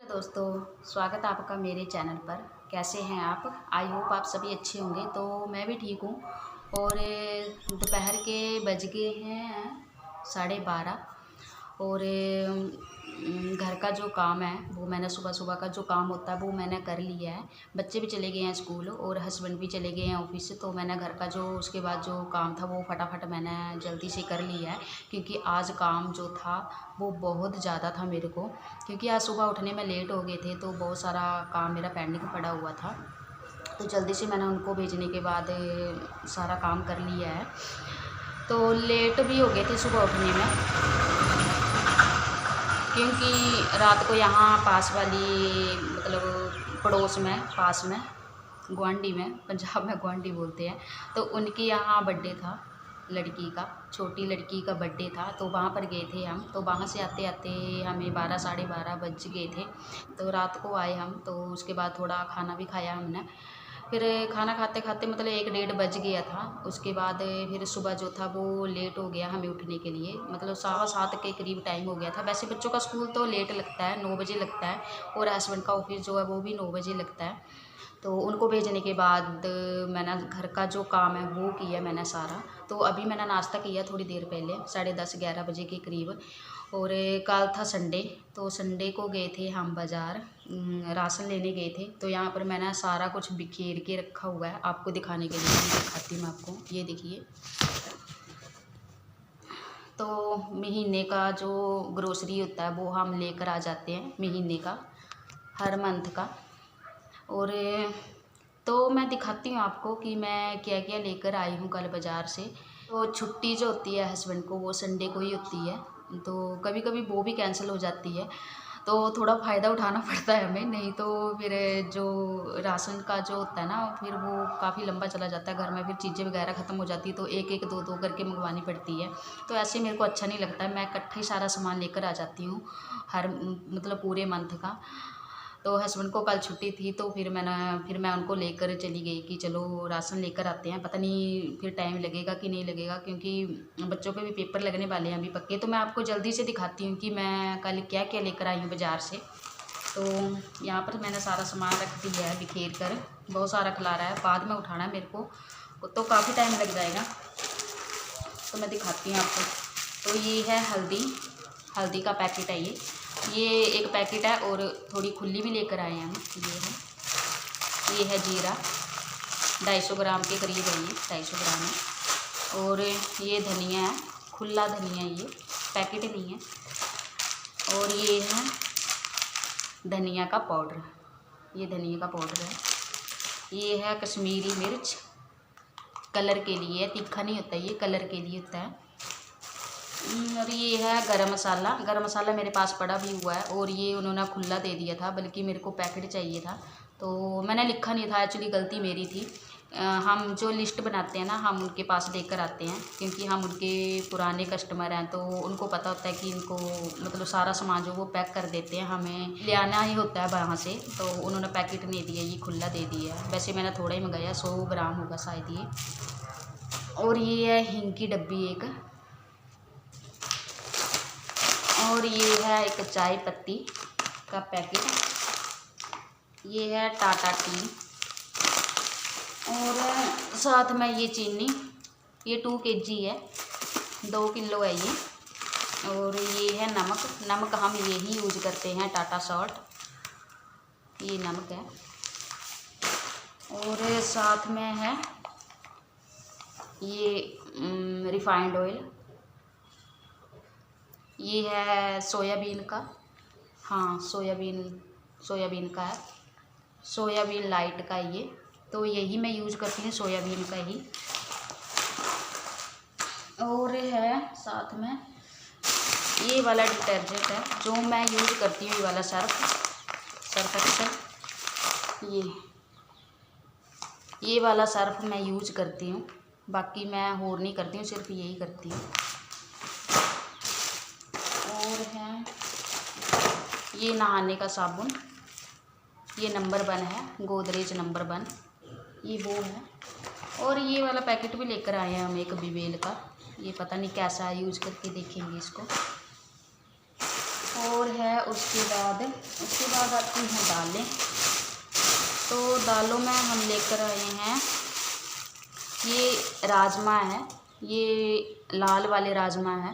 दोस्तों, स्वागत है आपका मेरे चैनल पर। कैसे हैं आप? आई होप आप सभी अच्छे होंगे। तो मैं भी ठीक हूँ। और दोपहर के बज गए हैं 12:30। और घर का जो काम है वो मैंने सुबह सुबह का जो काम होता है वो मैंने कर लिया है। बच्चे भी चले गए हैं स्कूल और हस्बैंड भी चले गए हैं ऑफिस से। तो मैंने घर का जो उसके बाद जो काम था वो फटाफट मैंने जल्दी से कर लिया है, क्योंकि आज काम जो था वो बहुत ज़्यादा था मेरे को। क्योंकि आज सुबह उठने में लेट हो गए थे तो बहुत सारा काम मेरा पेंडिंग पड़ा हुआ था। तो जल्दी से मैंने उनको भेजने के बाद सारा काम कर लिया है। तो लेट भी हो गए थे सुबह उठने में, क्योंकि रात को यहाँ पास वाली मतलब पड़ोस में पास में गुआंढी में, पंजाब में गुआंढी बोलते हैं, तो उनके यहाँ बर्थडे था लड़की का, छोटी लड़की का बर्थडे था। तो वहाँ पर गए थे हम। तो वहाँ से आते आते हमें 12 साढ़े 12 बज गए थे। तो रात को आए हम। तो उसके बाद थोड़ा खाना भी खाया हमने। फिर खाना खाते खाते मतलब 1 डेढ़ बज गया था। उसके बाद फिर सुबह जो था वो लेट हो गया हमें उठने के लिए, मतलब 7:15 के करीब टाइम हो गया था। वैसे बच्चों का स्कूल तो लेट लगता है, 9 बजे लगता है, और हस्बैंड का ऑफिस जो है वो भी 9 बजे लगता है। तो उनको भेजने के बाद मैंने घर का जो काम है वो किया मैंने सारा। तो अभी मैंने नाश्ता किया थोड़ी देर पहले 10:30 11 बजे के करीब। और कल था संडे, तो संडे को गए थे हम बाज़ार, राशन लेने गए थे। तो यहाँ पर मैंने सारा कुछ बिखेर के रखा हुआ है आपको दिखाने के लिए। दिखाती हूँ आपको, ये देखिए। तो महीने का जो ग्रोसरी होता है वो हम लेकर आ जाते हैं, महीने का, हर मंथ का। और तो मैं दिखाती हूँ आपको कि मैं क्या क्या लेकर आई हूँ कल बाज़ार से। तो छुट्टी जो होती है हस्बैंड को वो संडे को ही होती है। तो कभी कभी वो भी कैंसिल हो जाती है, तो थोड़ा फ़ायदा उठाना पड़ता है हमें, नहीं तो फिर जो राशन का जो होता है ना फिर वो काफ़ी लंबा चला जाता है। घर में फिर चीज़ें वगैरह ख़त्म हो जाती है तो एक एक दो दो करके मंगवानी पड़ती है। तो ऐसे मेरे को अच्छा नहीं लगता है। मैं इकट्ठा ही सारा सामान लेकर आ जाती हूँ, हर मतलब पूरे मंथ का। तो हस्बैंड को कल छुट्टी थी तो फिर मैं उनको लेकर चली गई कि चलो राशन लेकर आते हैं। पता नहीं फिर टाइम लगेगा कि नहीं लगेगा, क्योंकि बच्चों के भी पेपर लगने वाले हैं अभी पक्के। तो मैं आपको जल्दी से दिखाती हूँ कि मैं कल क्या क्या लेकर आई हूँ बाज़ार से। तो यहाँ पर मैंने सारा सामान रख दिया है बिखेर कर। बहुत सारा खिलारा है, बाद में उठाना है मेरे को, तो काफ़ी टाइम लग जाएगा। तो मैं दिखाती हूँ आपको। तो ये है हल्दी, हल्दी का पैकेट है ये एक पैकेट है, और थोड़ी खुली भी लेकर आए हैं हम। ये है जीरा, 250 ग्राम के करीब है, ये 250 ग्राम है। और ये धनिया है, खुला धनिया, ये पैकेट नहीं है। और ये है धनिया का पाउडर, ये धनिया का पाउडर है। ये है कश्मीरी मिर्च, कलर के लिए, तीखा नहीं होता, ये कलर के लिए होता है। और ये है गरम मसाला, गरम मसाला मेरे पास पड़ा भी हुआ है, और ये उन्होंने खुला दे दिया था, बल्कि मेरे को पैकेट चाहिए था तो मैंने लिखा नहीं था, एक्चुअली गलती मेरी थी। हम जो लिस्ट बनाते हैं ना हम उनके पास देकर आते हैं, क्योंकि हम उनके पुराने कस्टमर हैं, तो उनको पता होता है कि इनको मतलब सारा सामान जो वो पैक कर देते हैं, हमें ले आना ही होता है वहाँ से। तो उन्होंने पैकेट नहीं दिया, ये खुला दे दिया है। वैसे मैंने थोड़ा ही मंगाया, 100 ग्राम होगा शायद ये। और ये है हींग की डब्बी एक, और ये है एक चाय पत्ती का पैकेट। ये है टाटा टी, और साथ में ये चीनी, ये 2 kg है, 2 किलो है ये। और ये है नमक, नमक हम यही यूज करते हैं, टाटा सॉल्ट, ये नमक है। और साथ में है ये रिफाइंड ऑयल, ये है सोयाबीन का, हाँ सोयाबीन का है, सोयाबीन लाइट का ये। तो यही मैं यूज करती हूँ, सोयाबीन का ही। और है साथ में ये वाला डिटर्जेंट है जो मैं यूज करती हूँ, ये वाला सर्फ एक्सेल, ये वाला सर्फ मैं यूज करती हूँ। बाकी मैं और नहीं करती हूँ, सिर्फ यही करती हूँ। और है ये नहाने का साबुन, ये नंबर 1 है, गोदरेज नंबर 1, ये वो है। और ये वाला पैकेट भी लेकर आए हैं हम, एक बिवेल का, ये पता नहीं कैसा है, यूज करके देखेंगे इसको। और है उसके बाद आती हैं दालें। तो दालों में हम लेकर आए हैं, ये राजमा है, ये लाल वाले राजमा है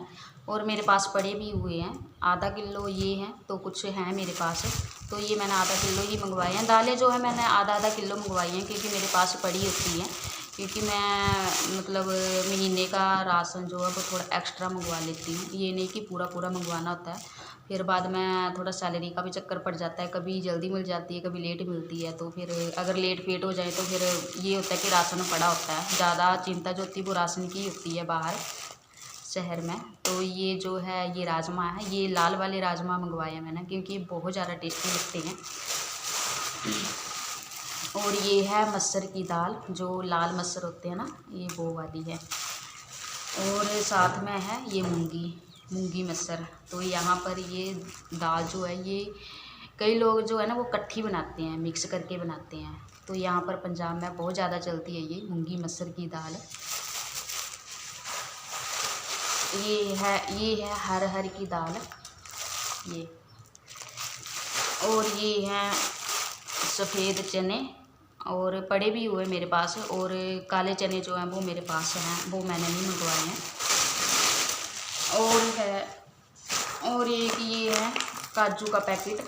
और मेरे पास पड़े भी हुए हैं। आधा किलो ये हैं, तो कुछ हैं मेरे पास, तो ये मैंने आधा किलो ही मंगवाए हैं। दालें जो है मैंने आधा किलो मंगवाई हैं, क्योंकि मेरे पास पड़ी होती हैं, क्योंकि मैं मतलब महीने का राशन जो है वो थोड़ा एक्स्ट्रा मंगवा लेती हूँ। ये नहीं कि पूरा मंगवाना होता है, फिर बाद में थोड़ा सैलरी का भी चक्कर पड़ जाता है, कभी जल्दी मिल जाती है, कभी लेट मिलती है। तो फिर अगर लेट फेट हो जाए तो फिर ये होता है कि राशन पड़ा होता है। ज़्यादा चिंता जो होती है वो राशन की होती है बाहर शहर में। तो ये जो है ये राजमा है, ये लाल वाले राजमा मंगवाए हैं मैंने, क्योंकि ये बहुत ज़्यादा टेस्टी लगते हैं। और ये है मसर की दाल, जो लाल मसर होते हैं ना, ये वो वाली है। और साथ में है ये मूंगी मसर। तो यहाँ पर ये दाल जो है, ये कई लोग जो है ना वो इकट्ठी बनाते हैं, मिक्स करके बनाते हैं। तो यहाँ पर पंजाब में बहुत ज़्यादा चलती है ये मूंगी मसर की दाल। ये है हर की दाल ये। और ये हैं सफ़ेद चने, और पड़े भी हुए मेरे पास। और काले चने जो हैं वो मेरे पास हैं, वो मैंने नहीं मंगवाए हैं। और एक ये है काजू का पैकेट,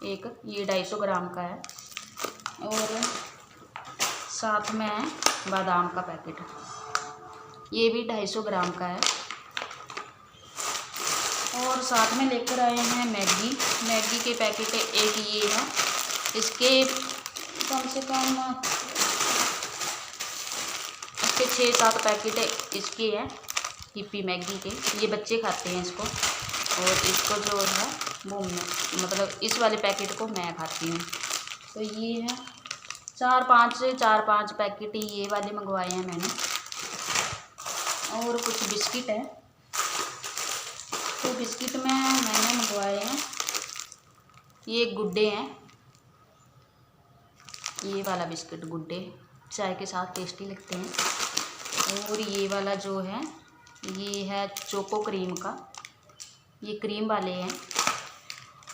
एक ये 250 ग्राम का है। और साथ में है बादाम का पैकेट, ये भी 250 ग्राम का है। और साथ में लेकर आए हैं मैगी के पैकेट, एक ये है, इसके कम से कम इसके 6-7 पैकेट इसके हैं, हिप्पी मैगी के। ये बच्चे खाते हैं इसको, और इसको जो है वो मतलब इस वाले पैकेट को मैं खाती हूँ। तो ये है 4-5 पैकेट ये वाले मंगवाए हैं मैंने। और कुछ बिस्किट है, तो बिस्किट में मैंने मंगवाए हैं, ये गुड्डे हैं, ये वाला बिस्किट गुड्डे चाय के साथ टेस्टी लगते हैं। और ये वाला जो है ये है चोको क्रीम का, ये क्रीम वाले हैं।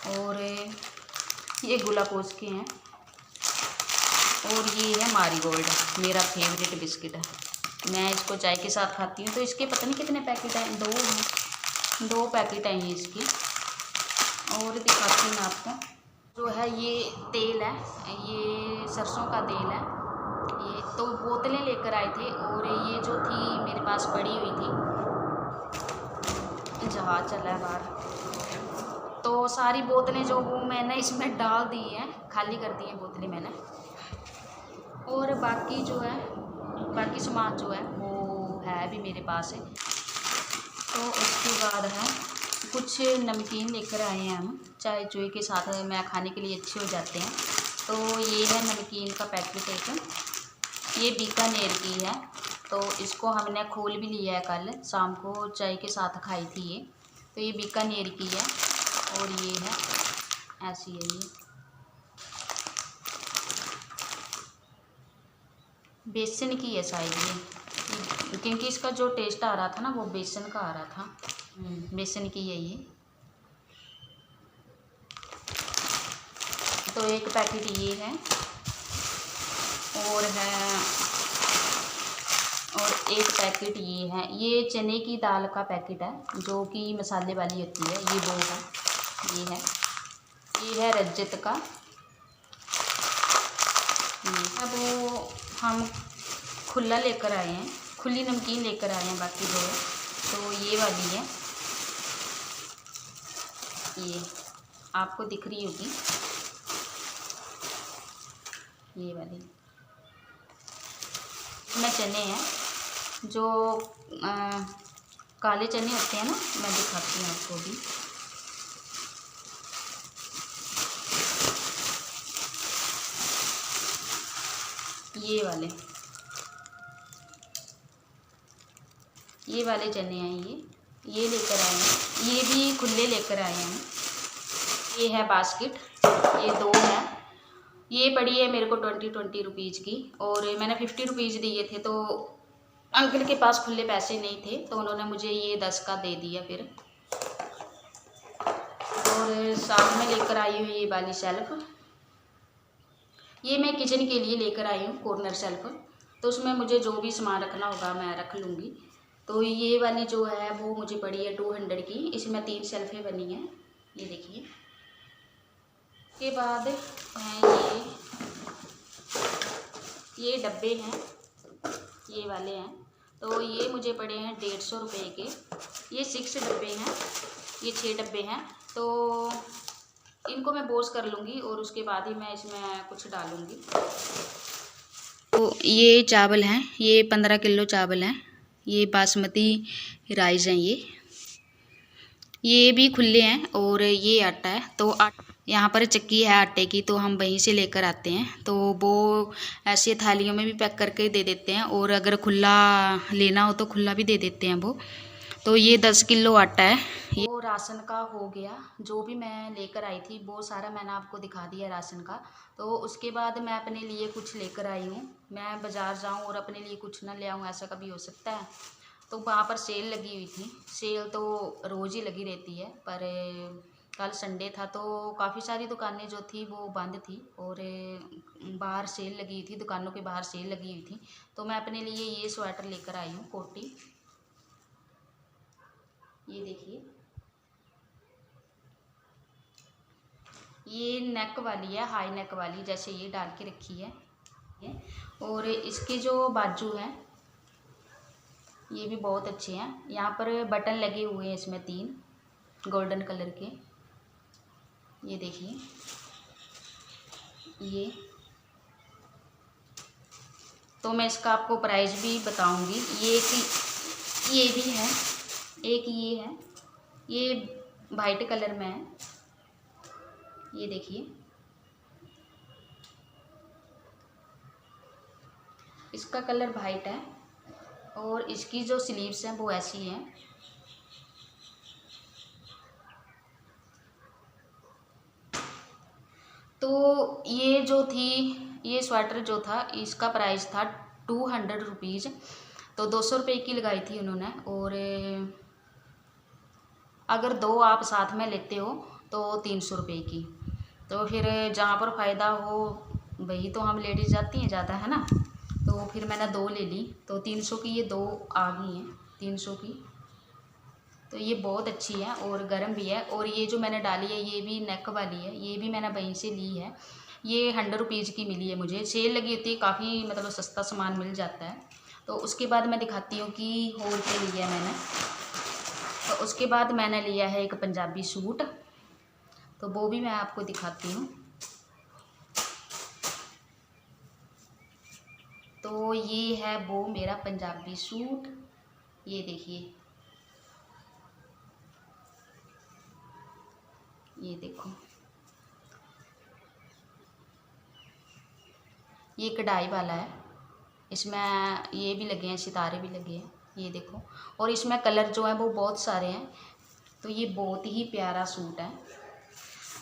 और ये गुलाकोस के हैं। और ये है मारीगोल्ड, मेरा फेवरेट बिस्किट है, मैं इसको चाय के साथ खाती हूँ। तो इसके पता नहीं कितने पैकेट हैं, 2 हैं, 2 पैकेट हैं ये इसकी। और दिखाती हूँ आपको, जो है ये तेल है, ये सरसों का तेल है। ये तो बोतलें लेकर आए थे, और ये जो थी मेरे पास पड़ी हुई थी, जहाज चला है बाहर, तो सारी बोतलें जो वो मैंने इसमें डाल दी हैं, खाली कर दी हैं बोतलें मैंने। और बाकी जो है बाकी सामान जो है वो है भी मेरे पास है। तो उसके बाद है कुछ नमकीन लेकर आए हैं हम, चाय चूई के साथ में खाने के लिए अच्छे हो जाते हैं। तो ये है नमकीन का पैकेट एक, ये बीकानेर की है। तो इसको हमने खोल भी लिया है, कल शाम को चाय के साथ खाई थी ये। तो ये बीकानेर की है, और ये है ऐसी है ये, बेसन की है शायद ये, क्योंकि इसका जो टेस्ट आ रहा था ना वो बेसन का आ रहा था। बेसन की है ये। तो एक पैकेट ये है, और एक पैकेट ये है, ये चने की दाल का पैकेट है, जो कि मसाले वाली होती है, ये 2 है। ये है रजत का। अब हम खुला लेकर आए हैं, खुली नमकीन लेकर आए हैं, बाकी 2 है। तो ये वाली है, ये आपको दिख रही होगी, ये वाली में चने हैं, जो काले चने होते हैं ना, मैं दिखाती हूँ आपको भी। ये वाले चने हैं, ये लेकर आए हैं, ये भी खुले लेकर आए हैं। ये है बास्केट, ये 2 है। ये पड़ी है मेरे को 20 रुपीज़ की, और मैंने 50 रुपीज़ दिए थे। तो अंकल के पास खुले पैसे नहीं थे, तो उन्होंने मुझे ये 10 का दे दिया फिर। और साथ में लेकर आई हूँ ये वाली शेल्फ। ये मैं किचन के लिए लेकर आई हूँ कॉर्नर शेल्फ, तो उसमें मुझे जो भी सामान रखना होगा मैं रख लूँगी। तो ये वाली जो है वो मुझे पड़ी है 200 की। इसमें 3 शेल्फें बनी हैं, ये देखिए। के बाद हैं ये डब्बे हैं, ये वाले हैं। तो ये मुझे पड़े हैं 150 रुपये के। ये 6 डब्बे हैं, ये 6 डब्बे हैं। तो इनको मैं वॉश कर लूँगी और उसके बाद ही मैं इसमें कुछ डालूँगी। तो ये चावल हैं, ये 15 किलो चावल हैं। ये बासमती राइस हैं। ये भी खुले हैं। और ये आटा है, तो यहाँ पर चक्की है आटे की, तो हम वहीं से लेकर आते हैं। तो वो ऐसे थालियों में भी पैक करके दे देते हैं, और अगर खुला लेना हो तो खुला भी दे देते हैं वो। तो ये 10 किलो आटा है। ये वो राशन का हो गया, जो भी मैं लेकर आई थी वो सारा मैंने आपको दिखा दिया राशन का। तो उसके बाद मैं अपने लिए कुछ लेकर आई हूँ। मैं बाज़ार जाऊँ और अपने लिए कुछ ना ले आऊँ, ऐसा कभी हो सकता है। तो वहाँ पर सेल लगी हुई थी। सेल तो रोज़ ही लगी रहती है, पर कल संडे था तो काफ़ी सारी दुकानें जो थी वो बंद थी, और बाहर सेल लगी हुई थी, दुकानों के बाहर सेल लगी हुई थी। तो मैं अपने लिए ये स्वेटर लेकर आई हूँ, कोटी। ये देखिए, ये नेक वाली है, हाई नेक वाली, जैसे ये डाल के रखी है। और इसके जो बाजू हैं ये भी बहुत अच्छे हैं। यहाँ पर बटन लगे हुए हैं इसमें 3 गोल्डन कलर के। ये देखिए, ये तो मैं इसका आपको प्राइस भी बताऊंगी। ये भी है, एक ये है, ये वाइट कलर में है। ये देखिए, इसका कलर वाइट है, और इसकी जो स्लीव्स हैं वो ऐसी हैं। तो ये जो थी, ये स्वेटर जो था इसका प्राइस था 200 रुपीज़। तो 200 रुपये की लगाई थी उन्होंने। और अगर 2 आप साथ में लेते हो तो 300 रुपये की। तो फिर जहाँ पर फ़ायदा हो वही तो हम लेडीज़ जाती हैं ज़्यादा, है ना। तो फिर मैंने 2 ले ली, तो 300 की ये 2 आ गई हैं, 300 की। तो ये बहुत अच्छी है और गर्म भी है। और ये जो मैंने डाली है ये भी नेक वाली है, ये भी मैंने वहीं से ली है। ये 100 रुपीज़ की मिली है मुझे, सेल लगी होती है, काफ़ी मतलब सस्ता सामान मिल जाता है। तो उसके बाद मैं दिखाती हूँ कि और क्या लिया मैंने। तो उसके बाद मैंने लिया है एक पंजाबी सूट, तो वो भी मैं आपको दिखाती हूँ। तो ये है वो मेरा पंजाबी सूट, ये देखिए, ये देखो, ये कढ़ाई वाला है। इसमें ये भी लगे हैं, सितारे भी लगे हैं, ये देखो। और इसमें कलर जो है वो बहुत सारे हैं। तो ये बहुत ही प्यारा सूट है।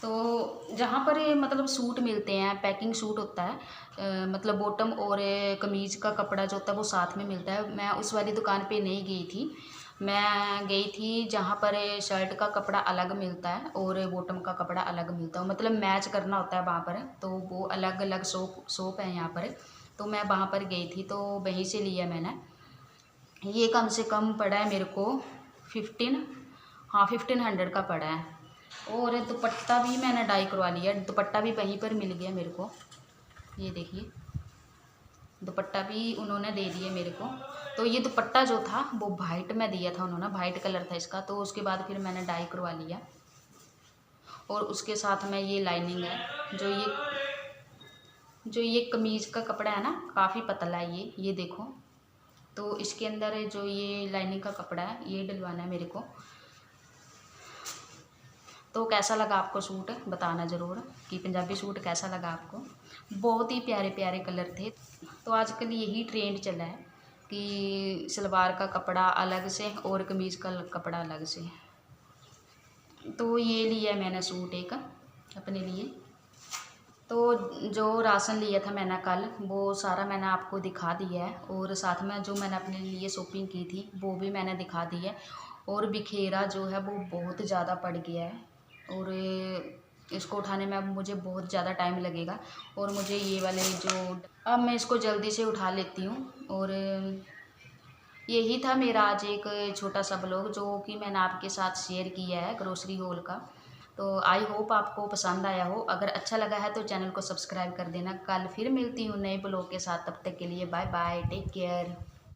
तो जहाँ पर ये मतलब सूट मिलते हैं, पैकिंग सूट होता है, मतलब बॉटम और कमीज़ का कपड़ा जो होता है वो साथ में मिलता है। मैं उस वाली दुकान पे नहीं गई थी, मैं गई थी जहाँ पर शर्ट का कपड़ा अलग मिलता है और बॉटम का कपड़ा अलग मिलता है, मतलब मैच करना होता है वहाँ पर। तो वो अलग अलग शॉप है यहाँ पर। तो मैं वहाँ पर गई थी, तो वहीं से लिया मैंने। ये कम से कम पड़ा है मेरे को 1500 का पड़ा है। और दुपट्टा भी मैंने डाई करवा लिया, दुपट्टा भी वहीं पर मिल गया मेरे को। ये देखिए, दुपट्टा भी उन्होंने दे दिया मेरे को। तो ये दुपट्टा जो था वो वाइट में दिया था उन्होंने, वाइट कलर था इसका। तो उसके बाद फिर मैंने डाई करवा लिया। और उसके साथ में ये लाइनिंग है, जो ये कमीज़ का कपड़ा है ना, काफ़ी पतला है ये देखो। तो इसके अंदर जो ये लाइनिंग का कपड़ा है ये डलवाना है मेरे को। तो कैसा लगा आपको सूट बताना ज़रूर, कि पंजाबी सूट कैसा लगा आपको। बहुत ही प्यारे प्यारे कलर थे। तो आजकल यही ट्रेंड चला है कि सलवार का कपड़ा अलग से और कमीज़ का कपड़ा अलग से। तो ये लिया मैंने सूट एक अपने लिए। तो जो राशन लिया था मैंने कल, वो सारा मैंने आपको दिखा दिया है। और साथ में जो मैंने अपने लिए शॉपिंग की थी वो भी मैंने दिखा दी है। और बिखेरा जो है वो बहुत ज़्यादा पड़ गया है, और इसको उठाने में अब मुझे बहुत ज़्यादा टाइम लगेगा। और मुझे ये वाले जो, अब मैं इसको जल्दी से उठा लेती हूँ। और यही था मेरा आज एक छोटा सा ब्लॉग जो कि मैंने आपके साथ शेयर किया है ग्रोसरी हॉल का। तो आई होप आपको पसंद आया हो। अगर अच्छा लगा है तो चैनल को सब्सक्राइब कर देना। कल फिर मिलती हूँ नए ब्लॉग के साथ, तब तक के लिए बाय बाय, टेक केयर।